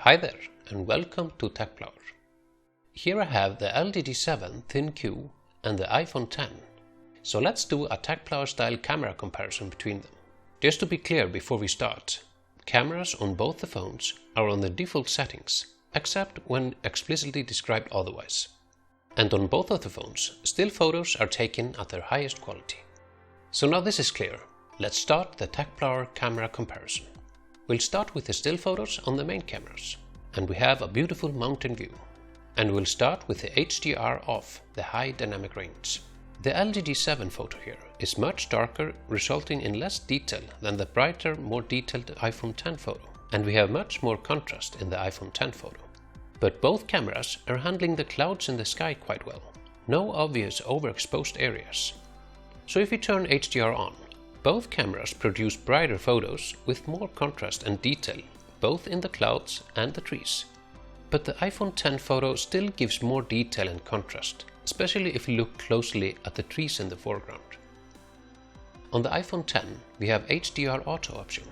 Hi there and welcome to TechPlower. Here I have the LG G7 ThinQ and the iPhone X. So let's do a TechPlower style camera comparison between them. Just to be clear before we start, cameras on both the phones are on the default settings, except when explicitly described otherwise. And on both of the phones, still photos are taken at their highest quality. So now this is clear. Let's start the TechPlower camera comparison. We'll start with the still photos on the main cameras, and we have a beautiful mountain view. And we'll start with the HDR off, the high dynamic range. The LG G7 photo here is much darker, resulting in less detail than the brighter, more detailed iPhone X photo, and we have much more contrast in the iPhone X photo. But both cameras are handling the clouds in the sky quite well. No obvious overexposed areas. So if we turn HDR on, both cameras produce brighter photos with more contrast and detail, both in the clouds and the trees. But the iPhone X photo still gives more detail and contrast, especially if you look closely at the trees in the foreground. On the iPhone X, we have HDR auto option,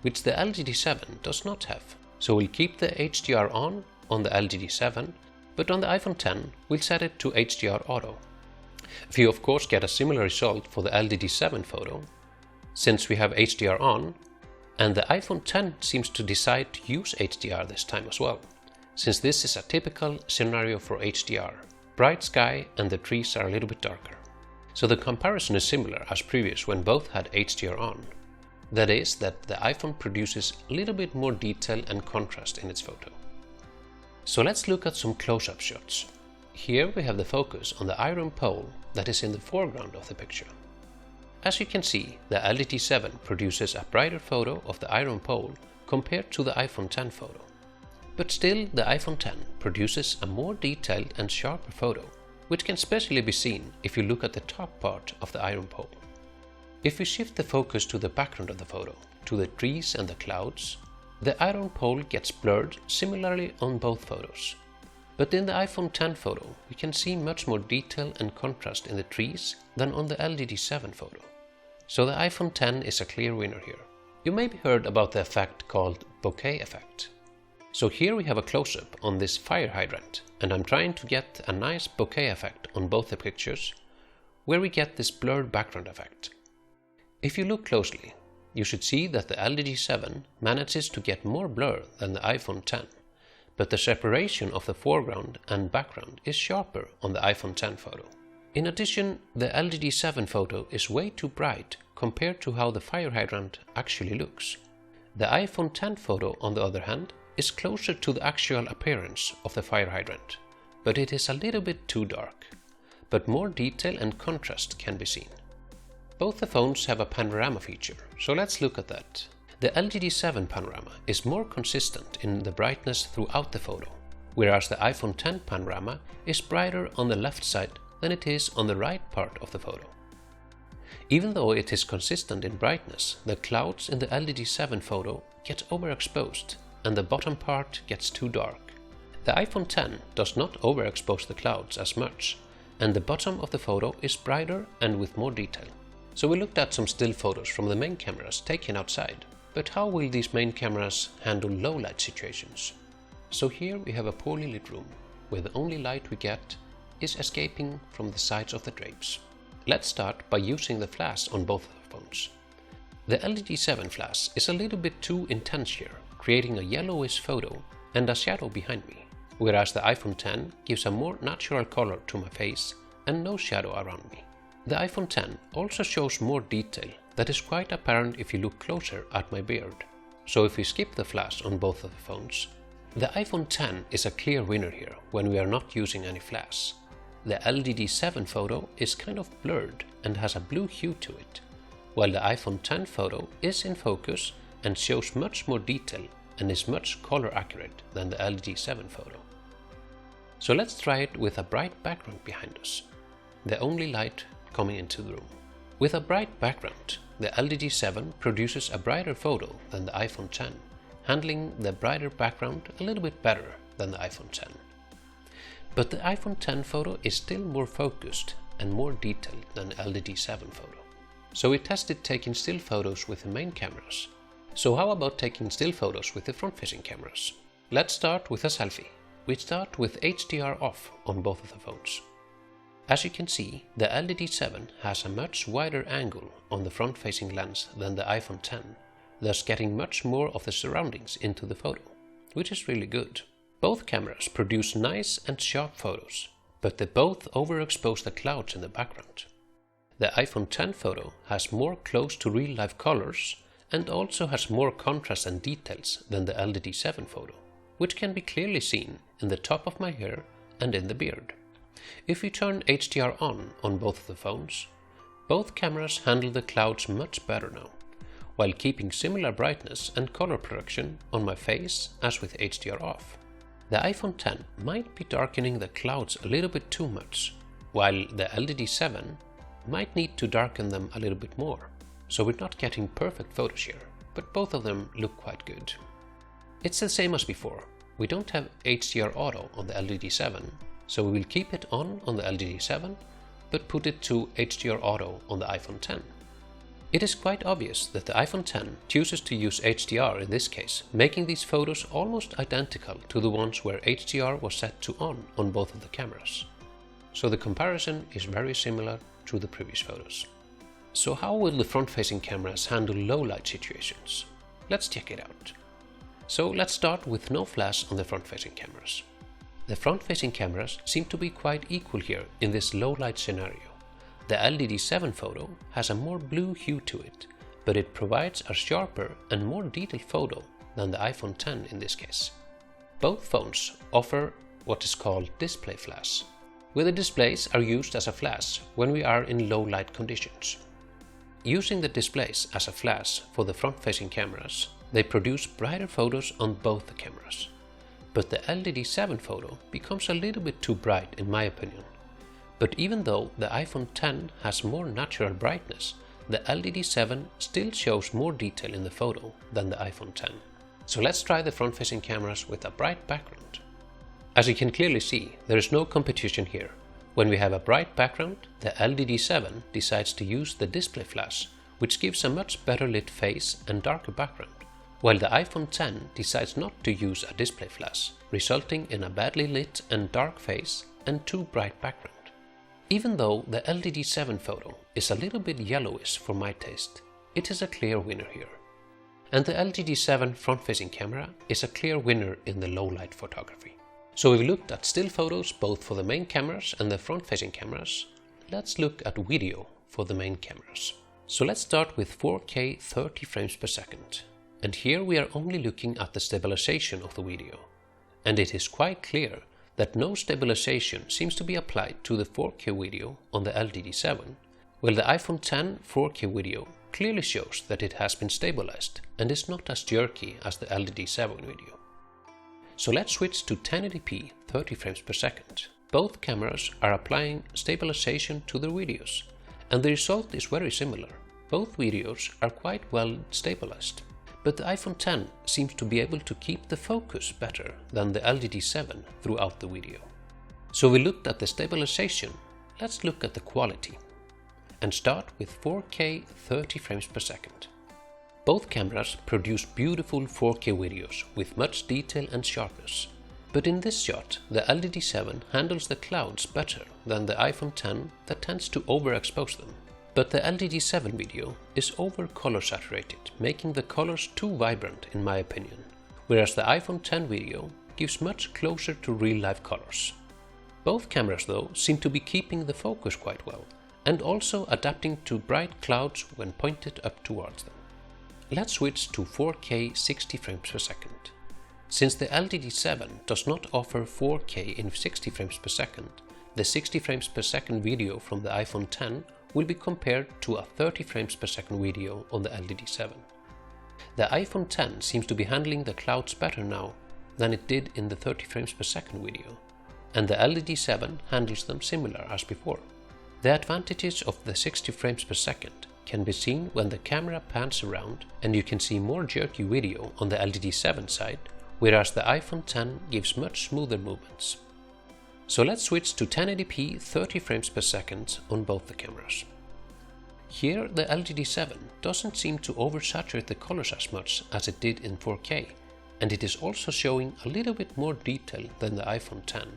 which the LG G7 does not have. So we'll keep the HDR on the LG G7, but on the iPhone X, we'll set it to HDR auto. We of course get a similar result for the LG G7 photo, since we have HDR on, and the iPhone X seems to decide to use HDR this time as well, since this is a typical scenario for HDR. Bright sky and the trees are a little bit darker. So the comparison is similar as previous when both had HDR on. That is that the iPhone produces a little bit more detail and contrast in its photo. So let's look at some close-up shots. Here we have the focus on the iron pole that is in the foreground of the picture. As you can see, the LG G7 produces a brighter photo of the iron pole compared to the iPhone X photo. But still, the iPhone X produces a more detailed and sharper photo, which can especially be seen if you look at the top part of the iron pole. If we shift the focus to the background of the photo, to the trees and the clouds, the iron pole gets blurred similarly on both photos. But in the iPhone X photo, we can see much more detail and contrast in the trees than on the LG G7 photo. So the iPhone X is a clear winner here. You maybe heard about the effect called bokeh effect. So here we have a close-up on this fire hydrant, and I'm trying to get a nice bokeh effect on both the pictures, where we get this blurred background effect. If you look closely, you should see that the LG G7 manages to get more blur than the iPhone X, but the separation of the foreground and background is sharper on the iPhone X photo. In addition, the LG G7 photo is way too bright compared to how the fire hydrant actually looks. The iPhone X photo, on the other hand, is closer to the actual appearance of the fire hydrant, but it is a little bit too dark. But more detail and contrast can be seen. Both the phones have a panorama feature, so let's look at that. The LG G7 panorama is more consistent in the brightness throughout the photo, whereas the iPhone X panorama is brighter on the left side than it is on the right part of the photo. Even though it is consistent in brightness, the clouds in the LG G7 photo get overexposed and the bottom part gets too dark. The iPhone X does not overexpose the clouds as much, and the bottom of the photo is brighter and with more detail. So we looked at some still photos from the main cameras taken outside, but how will these main cameras handle low light situations? So here we have a poorly lit room, where the only light we get is escaping from the sides of the drapes. Let's start by using the flash on both phones. The LG G7 flash is a little bit too intense here, creating a yellowish photo and a shadow behind me, whereas the iPhone X gives a more natural color to my face and no shadow around me. The iPhone X also shows more detail that is quite apparent if you look closer at my beard. So if we skip the flash on both of the phones, the iPhone X is a clear winner here when we are not using any flash. The LG G7 photo is kind of blurred and has a blue hue to it, while the iPhone X photo is in focus and shows much more detail and is much color accurate than the LG G7 photo. So let's try it with a bright background behind us, the only light coming into the room. With a bright background, the LG G7 produces a brighter photo than the iPhone X, handling the brighter background a little bit better than the iPhone X. But the iPhone X photo is still more focused and more detailed than the LG G7 photo. So we tested taking still photos with the main cameras. So how about taking still photos with the front-facing cameras? Let's start with a selfie. We start with HDR off on both of the phones. As you can see, the LG G7 has a much wider angle on the front-facing lens than the iPhone X, thus getting much more of the surroundings into the photo, which is really good. Both cameras produce nice and sharp photos, but they both overexpose the clouds in the background. The iPhone X photo has more close to real-life colors and also has more contrast and details than the LG G7 photo, which can be clearly seen in the top of my hair and in the beard. If we turn HDR on both of the phones, both cameras handle the clouds much better now, while keeping similar brightness and color production on my face as with HDR off. The iPhone X might be darkening the clouds a little bit too much, while the LG G7 might need to darken them a little bit more, so we're not getting perfect photos here, but both of them look quite good. It's the same as before. We don't have HDR auto on the LG G7, so we will keep it on the LG G7, but put it to HDR auto on the iPhone X. It is quite obvious that the iPhone X chooses to use HDR in this case, making these photos almost identical to the ones where HDR was set to on both of the cameras. So the comparison is very similar to the previous photos. So how will the front-facing cameras handle low-light situations? Let's check it out. So let's start with no flash on the front-facing cameras. The front-facing cameras seem to be quite equal here in this low-light scenario. The LG G7 photo has a more blue hue to it, but it provides a sharper and more detailed photo than the iPhone X in this case. Both phones offer what is called display flash, where the displays are used as a flash when we are in low-light conditions. Using the displays as a flash for the front-facing cameras, they produce brighter photos on both the cameras. But the LG G7 photo becomes a little bit too bright in my opinion. But even though the iPhone X has more natural brightness, the LG G7 still shows more detail in the photo than the iPhone X. So let's try the front-facing cameras with a bright background. As you can clearly see, there is no competition here. When we have a bright background, the LG G7 decides to use the display flash, which gives a much better lit face and darker background, while the iPhone X decides not to use a display flash, resulting in a badly lit and dark face and too bright background. Even though the LG G7 photo is a little bit yellowish for my taste, it is a clear winner here. And the LG G7 front-facing camera is a clear winner in the low-light photography. So we've looked at still photos both for the main cameras and the front-facing cameras. Let's look at video for the main cameras. So let's start with 4K 30 frames per second. And here we are only looking at the stabilization of the video. And it is quite clear that no stabilization seems to be applied to the 4K video on the LG G7, while the iPhone X 4K video clearly shows that it has been stabilized and is not as jerky as the LG G7 video. So let's switch to 1080p 30 frames per second. Both cameras are applying stabilization to their videos, and the result is very similar. Both videos are quite well stabilized. But the iPhone X seems to be able to keep the focus better than the LG G7 throughout the video. So we looked at the stabilization, let's look at the quality. And start with 4K 30 frames per second. Both cameras produce beautiful 4K videos with much detail and sharpness. But in this shot, the LG G7 handles the clouds better than the iPhone X that tends to overexpose them. But the LG G7 video is over color saturated, making the colors too vibrant in my opinion, whereas the iPhone X video gives much closer to real-life colors. Both cameras though seem to be keeping the focus quite well, and also adapting to bright clouds when pointed up towards them. Let's switch to 4K 60 frames per second. Since the LG G7 does not offer 4K in 60 frames per second, the 60 frames per second video from the iPhone X will be compared to a 30 frames per second video on the LG G7. The iPhone X seems to be handling the clouds better now than it did in the 30 frames per second video, and the LG G7 handles them similar as before. The advantages of the 60 frames per second can be seen when the camera pans around and you can see more jerky video on the LG G7 side, whereas the iPhone X gives much smoother movements. So let's switch to 1080p 30 frames per second on both the cameras. Here the LG G7 doesn't seem to oversaturate the colors as much as it did in 4K, and it is also showing a little bit more detail than the iPhone X.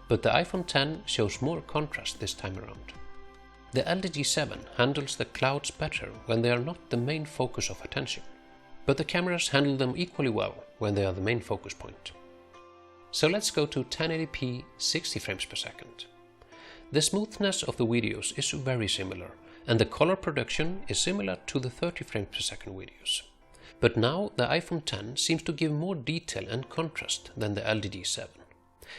But the iPhone X shows more contrast this time around. The LG G7 handles the clouds better when they are not the main focus of attention, but the cameras handle them equally well when they are the main focus point. So let's go to 1080p 60 frames per second. The smoothness of the videos is very similar, and the color production is similar to the 30 frames per second videos. But now the iPhone X seems to give more detail and contrast than the LG G7.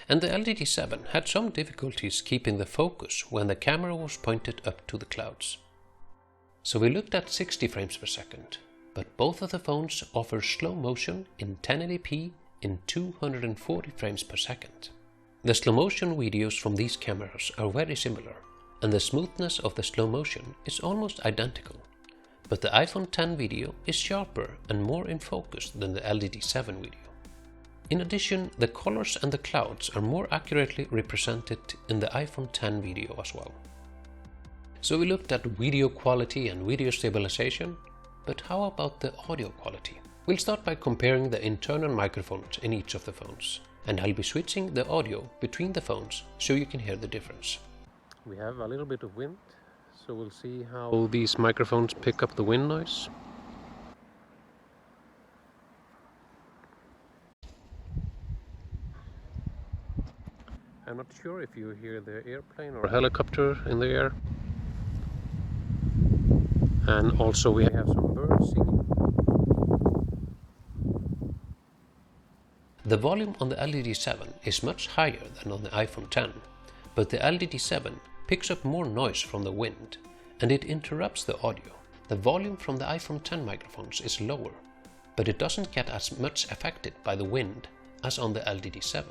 And the LG G7 had some difficulties keeping the focus when the camera was pointed up to the clouds. So we looked at 60 frames per second, but both of the phones offer slow motion in 1080p in 240 frames per second. The slow motion videos from these cameras are very similar, and the smoothness of the slow motion is almost identical. But the iPhone X video is sharper and more in focus than the LG G7 video. In addition, the colors and the clouds are more accurately represented in the iPhone X video as well. So we looked at video quality and video stabilization, but how about the audio quality? We'll start by comparing the internal microphones in each of the phones, and I'll be switching the audio between the phones so you can hear the difference. We have a little bit of wind, so we'll see how these microphones pick up the wind noise. I'm not sure if you hear the airplane or helicopter in the air. And also we have some birds singing. The volume on the LG G7 is much higher than on the iPhone X, but the LG G7 picks up more noise from the wind, and it interrupts the audio. The volume from the iPhone X microphones is lower, but it doesn't get as much affected by the wind as on the LG G7.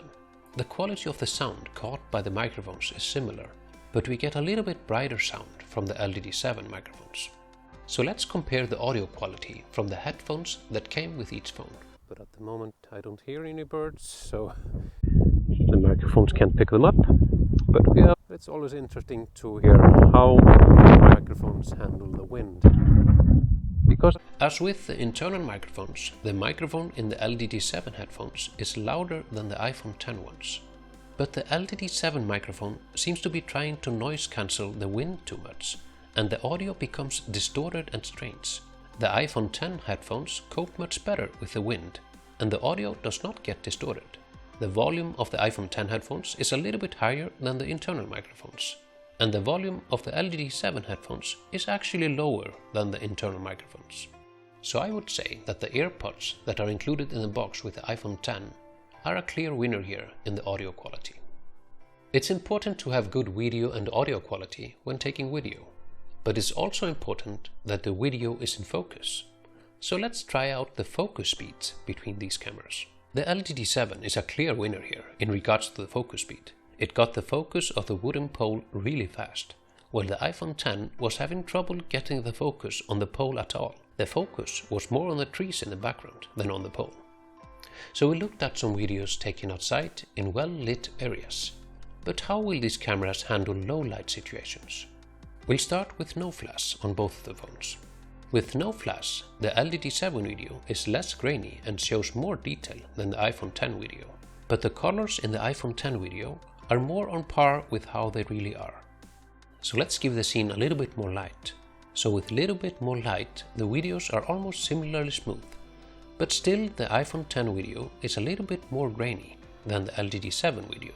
The quality of the sound caught by the microphones is similar, but we get a little bit brighter sound from the LG G7 microphones. So let's compare the audio quality from the headphones that came with each phone. But at the moment I don't hear any birds, so the microphones can't pick them up. But yeah, it's always interesting to hear how microphones handle the wind. Because as with the internal microphones, the microphone in the LG G7 headphones is louder than the iPhone X ones. But the LG G7 microphone seems to be trying to noise cancel the wind too much, and the audio becomes distorted and strange. The iPhone X headphones cope much better with the wind, and the audio does not get distorted. The volume of the iPhone X headphones is a little bit higher than the internal microphones, and the volume of the LG G7 headphones is actually lower than the internal microphones. So I would say that the AirPods that are included in the box with the iPhone X are a clear winner here in the audio quality. It's important to have good video and audio quality when taking video, but it's also important that the video is in focus. So let's try out the focus speeds between these cameras. The LG G7 is a clear winner here in regards to the focus speed. It got the focus of the wooden pole really fast, while the iPhone X was having trouble getting the focus on the pole at all. The focus was more on the trees in the background than on the pole. So we looked at some videos taken outside in well-lit areas. But how will these cameras handle low-light situations? We'll start with no flash on both of the phones. With no flash, the LG G7 video is less grainy and shows more detail than the iPhone X video. But the colors in the iPhone X video are more on par with how they really are. So let's give the scene a little bit more light. So with a little bit more light, the videos are almost similarly smooth. But still the iPhone X video is a little bit more grainy than the LG G7 video.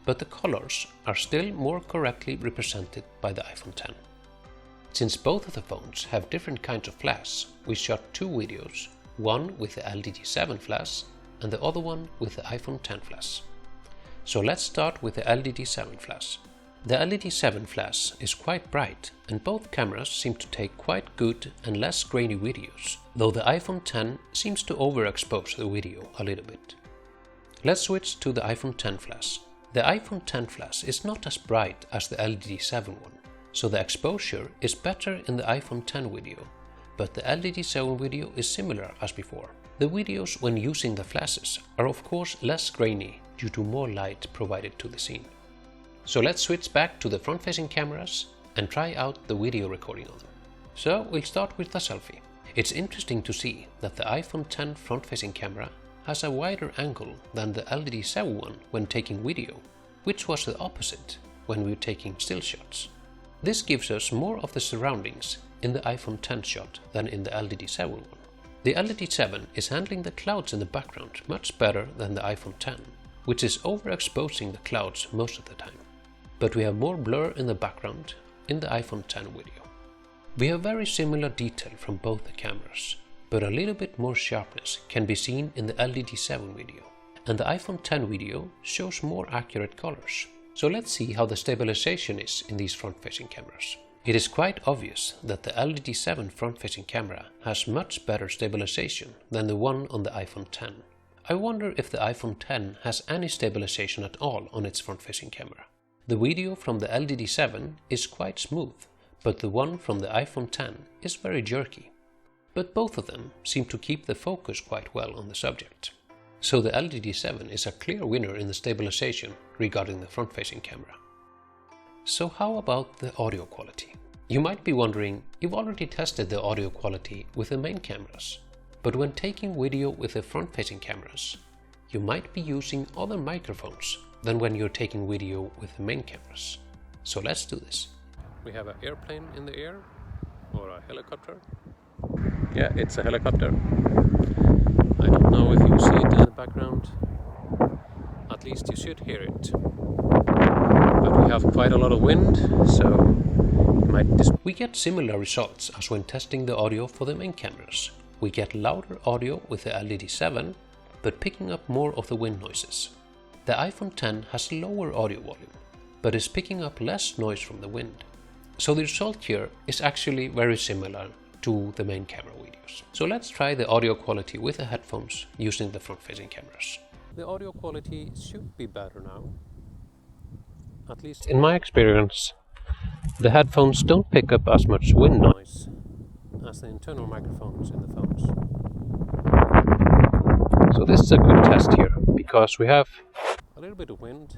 But the colors are still more correctly represented by the iPhone X. Since both of the phones have different kinds of flash, we shot two videos, one with the LG G7 flash and the other one with the iPhone X flash. So let's start with the LG G7 flash. The LG G7 flash is quite bright, and both cameras seem to take quite good and less grainy videos, though the iPhone X seems to overexpose the video a little bit. Let's switch to the iPhone X flash. The iPhone X flash is not as bright as the LG G7 one, so the exposure is better in the iPhone X video, but the LG G7 video is similar as before. The videos when using the flashes are of course less grainy due to more light provided to the scene. So let's switch back to the front-facing cameras and try out the video recording on them. So we'll start with the selfie. It's interesting to see that the iPhone X front-facing camera has a wider angle than the LG G7 one when taking video, which was the opposite when we were taking still shots. This gives us more of the surroundings in the iPhone X shot than in the LG G7 one. The LG G7 is handling the clouds in the background much better than the iPhone X, which is overexposing the clouds most of the time. But we have more blur in the background in the iPhone X video. We have very similar detail from both the cameras, but a little bit more sharpness can be seen in the LG G7 video, and the iPhone X video shows more accurate colors. So let's see how the stabilization is in these front-facing cameras. It is quite obvious that the LG G7 front-facing camera has much better stabilization than the one on the iPhone X. I wonder if the iPhone X has any stabilization at all on its front-facing camera. The video from the LG G7 is quite smooth, but the one from the iPhone X is very jerky. But both of them seem to keep the focus quite well on the subject. So the LG G7 is a clear winner in the stabilization regarding the front-facing camera. So how about the audio quality? You might be wondering, you've already tested the audio quality with the main cameras, but when taking video with the front-facing cameras, you might be using other microphones than when you're taking video with the main cameras. So let's do this. We have an airplane in the air, or a helicopter. Yeah, it's a helicopter. I don't know if you see it in the background. At least you should hear it. But we have quite a lot of wind, so we get similar results as when testing the audio for the main cameras. We get louder audio with the LG G7, but picking up more of the wind noises. The iPhone X has lower audio volume, but is picking up less noise from the wind. So the result here is actually very similar to the main camera videos. So let's try the audio quality with the headphones using the front-facing cameras. The audio quality should be better now. At least in my experience, the headphones don't pick up as much wind noise as the internal microphones in the phones. So this is a good test here, because we have a little bit of wind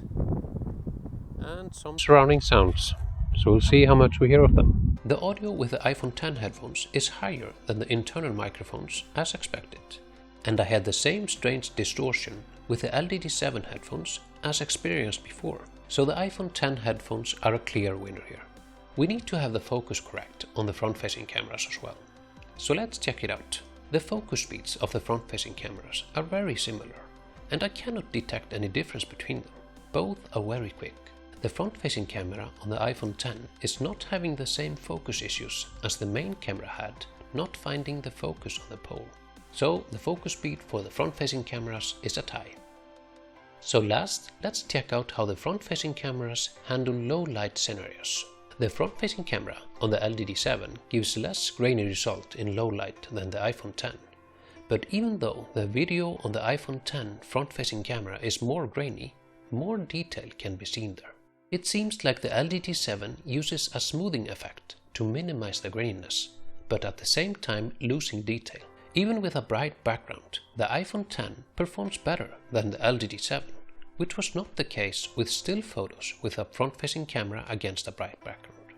and some surrounding sounds. So we'll see how much we hear of them. The audio with the iPhone X headphones is higher than the internal microphones as expected. And I had the same strange distortion with the LG G7 headphones as experienced before. So the iPhone X headphones are a clear winner here. We need to have the focus correct on the front-facing cameras as well. So let's check it out. The focus speeds of the front-facing cameras are very similar, and I cannot detect any difference between them. Both are very quick. The front-facing camera on the iPhone X is not having the same focus issues as the main camera had, not finding the focus on the pole. So the focus speed for the front-facing cameras is a tie. So last, let's check out how the front-facing cameras handle low-light scenarios. The front-facing camera on the LG G7 gives less grainy result in low light than the iPhone X. But even though the video on the iPhone X front-facing camera is more grainy, more detail can be seen there. It seems like the LG G7 uses a smoothing effect to minimize the graininess, but at the same time losing detail. Even with a bright background, the iPhone X performs better than the LG G7, which was not the case with still photos with a front-facing camera against a bright background.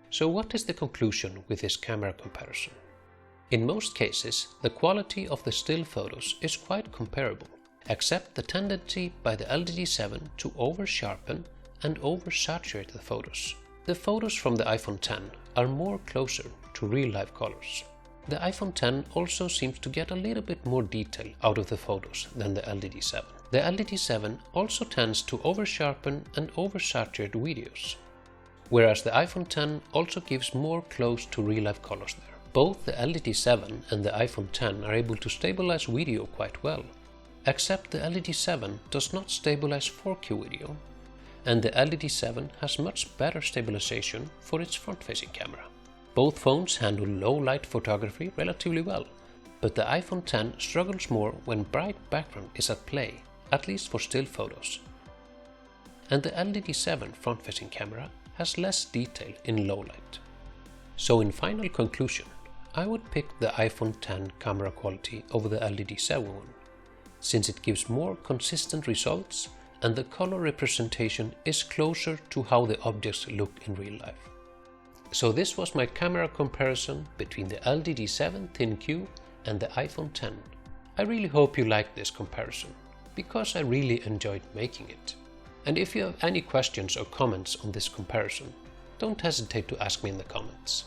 So what is the conclusion with this camera comparison? In most cases, the quality of the still photos is quite comparable, except the tendency by the LG G7 to over-sharpen and over-saturate the photos. The photos from the iPhone X are more closer to real-life colors. The iPhone X also seems to get a little bit more detail out of the photos than the LG G7. The LG G7 also tends to over-sharpen and over-saturate videos, whereas the iPhone X also gives more close to real-life colors there. Both the LG G7 and the iPhone X are able to stabilize video quite well, except the LG G7 does not stabilize 4K video, and the LG G7 has much better stabilization for its front-facing camera. Both phones handle low-light photography relatively well, but the iPhone X struggles more when bright background is at play, at least for still photos. And the LG G7 front-facing camera has less detail in low light. So in final conclusion, I would pick the iPhone X camera quality over the LG G7 one, since it gives more consistent results and the color representation is closer to how the objects look in real life. So this was my camera comparison between the LG G7 ThinQ and the iPhone X. I really hope you liked this comparison, because I really enjoyed making it. And if you have any questions or comments on this comparison, don't hesitate to ask me in the comments.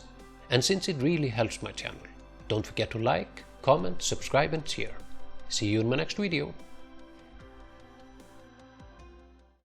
And since it really helps my channel, don't forget to like, comment, subscribe and share. See you in my next video.